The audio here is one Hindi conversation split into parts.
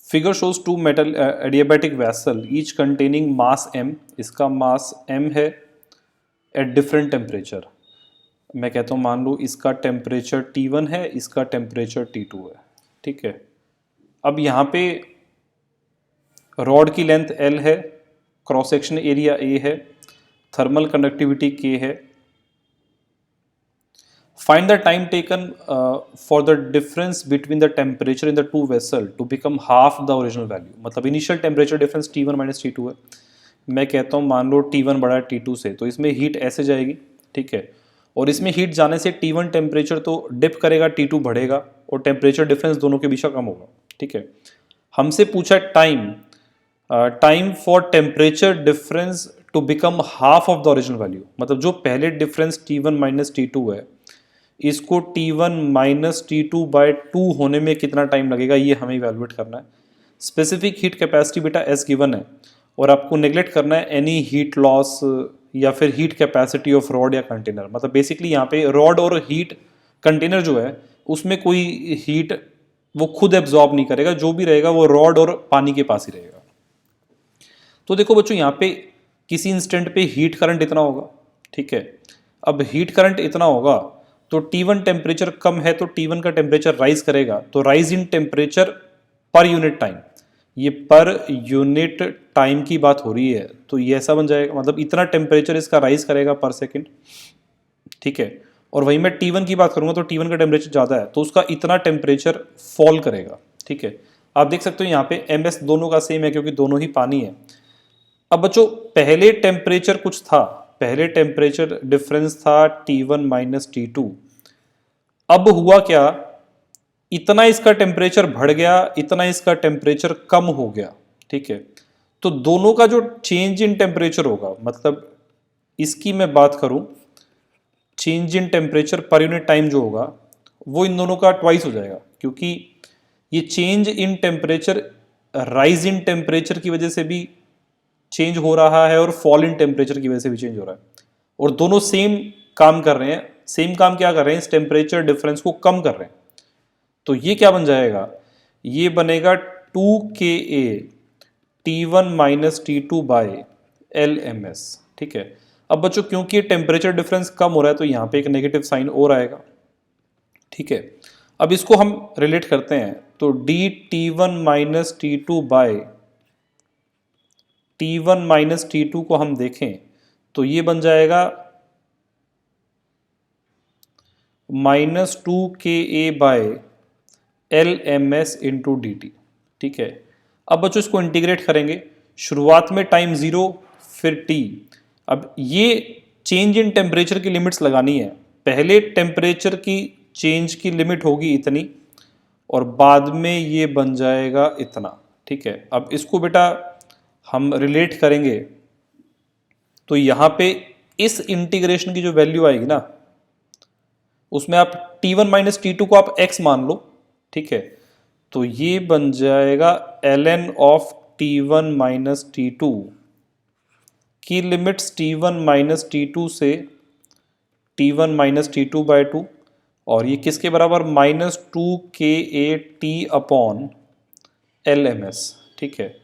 Figure shows two metal adiabatic vessel each containing mass m, इसका मास m है एट डिफरेंट टेम्परेचर। मैं कहता हूँ मान लो इसका टेम्परेचर T1 है, इसका टेम्परेचर T2 है, ठीक है। अब यहाँ पे रॉड की लेंथ L है, क्रॉस सेक्शन एरिया A है, थर्मल कंडक्टिविटी K है। Find the time taken for the difference between the temperature in the two vessel to become half the original value. मतलब initial temperature difference T1 minus T2 है। मैं कहता हूँ मान लो T1 बड़ा है T2 से, तो इसमें हीट ऐसे जाएगी, ठीक है। और इसमें हीट जाने से T1 टेम्परेचर तो डिप करेगा, T2 बढ़ेगा और टेम्परेचर डिफरेंस दोनों के बीच का कम होगा, ठीक है। हमसे पूछा time for temperature difference to become half of the original value. मतलब जो पहले डिफरेंस T1 माइनस T2 है, इसको T1 माइनस T2 बाय 2 होने में कितना टाइम लगेगा, ये हमें इवैल्यूएट करना है। स्पेसिफिक हीट कैपेसिटी बेटा S गिवन है और आपको नेग्लेक्ट करना है एनी हीट लॉस या फिर हीट कैपेसिटी ऑफ रॉड या कंटेनर। मतलब बेसिकली यहाँ पे रॉड और हीट कंटेनर जो है उसमें कोई हीट वो खुद एब्जॉर्ब नहीं करेगा, जो भी रहेगा वो रॉड और पानी के पास ही रहेगा। तो देखो बच्चों यहाँ पे किसी इंस्टेंट पे हीट करंट इतना होगा, ठीक है। अब हीट करंट इतना होगा तो T1 टेम्परेचर कम है तो T1 का टेम्परेचर राइज करेगा, तो rise in temperature per unit time, ये पर यूनिट टाइम की बात हो रही है, तो ये ऐसा बन जाएगा। मतलब इतना टेम्परेचर इसका राइज करेगा पर सेकेंड, ठीक है। और वहीं मैं T1 की बात करूंगा तो T1 का टेम्परेचर ज़्यादा है तो उसका इतना टेम्परेचर फॉल करेगा, ठीक है। आप देख सकते हो यहाँ पे MS दोनों का सेम है क्योंकि दोनों ही पानी है। अब बच्चों पहले टेम्परेचर कुछ था, पहले टेम्परेचर डिफरेंस था T1 माइनस T2। अब हुआ क्या, इतना इसका टेम्परेचर बढ़ गया, इतना इसका टेम्परेचर कम हो गया, ठीक है। तो दोनों का जो चेंज इन टेम्परेचर होगा, मतलब इसकी मैं बात करूं change in temperature per unit time जो होगा वो इन दोनों का ट्वाइस हो जाएगा, क्योंकि ये change in temperature rise in temperature की वजह से भी चेंज हो रहा है और फॉल इन टेम्परेचर की वजह से भी चेंज हो रहा है, और दोनों सेम काम कर रहे हैं। सेम काम क्या कर रहे हैं, इस टेम्परेचर डिफरेंस को कम कर रहे हैं। तो ये क्या बन जाएगा, ये बनेगा 2Ka T1 minus T2 bye LMS, ठीक है। अब बच्चों क्योंकि टेम्परेचर डिफरेंस कम हो रहा है तो यहाँ पे एक नेगेटिव साइन और आएगा, ठीक है। अब इसको हम रिलेट करते हैं तो dT1 minus T2 bye T1 minus T2 को हम देखें तो ये बन जाएगा -2Ka bye LMS into dt, ठीक है। अब बच्चों इसको इंटीग्रेट करेंगे, शुरुआत में टाइम 0 फिर t। अब ये चेंज इन टेम्परेचर की लिमिट्स लगानी है, पहले टेम्परेचर की चेंज की लिमिट होगी इतनी और बाद में ये बन जाएगा इतना, ठीक है। अब इसको बेटा हम रिलेट करेंगे तो यहाँ पे इस इंटीग्रेशन की जो वैल्यू आएगी ना उसमें आप T1 माइनस T2 को आप x मान लो, ठीक है। तो ये बन जाएगा ln of T1 minus T2 की लिमिट्स T1 माइनस T2 से T1 माइनस T2 बाय 2, और ये किसके बराबर -2KaT अपॉन LMS, ठीक है।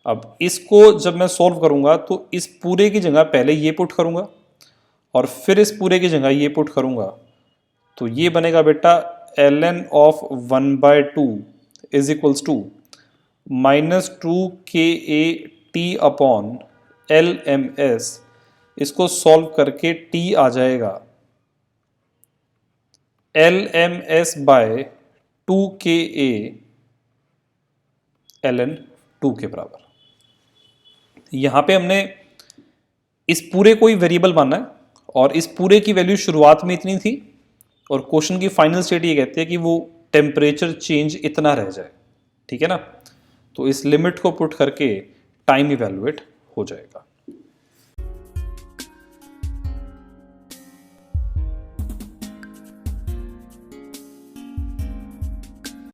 अब इसको जब मैं सॉल्व करूंगा तो इस पूरे की जगह पहले ये पुट करूंगा और फिर इस पूरे की जगह ये पुट करूंगा, तो ये बनेगा बेटा ln of 1/2 is equals to -2KaT upon LMS। इसको सॉल्व करके T आ जाएगा LMS बाय 2Ka ln 2 के बराबर। यहाँ पे हमने इस पूरे को ही वेरिएबल माना है और इस पूरे की वैल्यू शुरुआत में इतनी थी और क्वेश्चन की फाइनल स्टेट ये कहती है कि वो टेम्परेचर चेंज इतना रह जाए, ठीक है ना। तो इस लिमिट को पुट करके टाइम इवैल्यूएट हो जाएगा।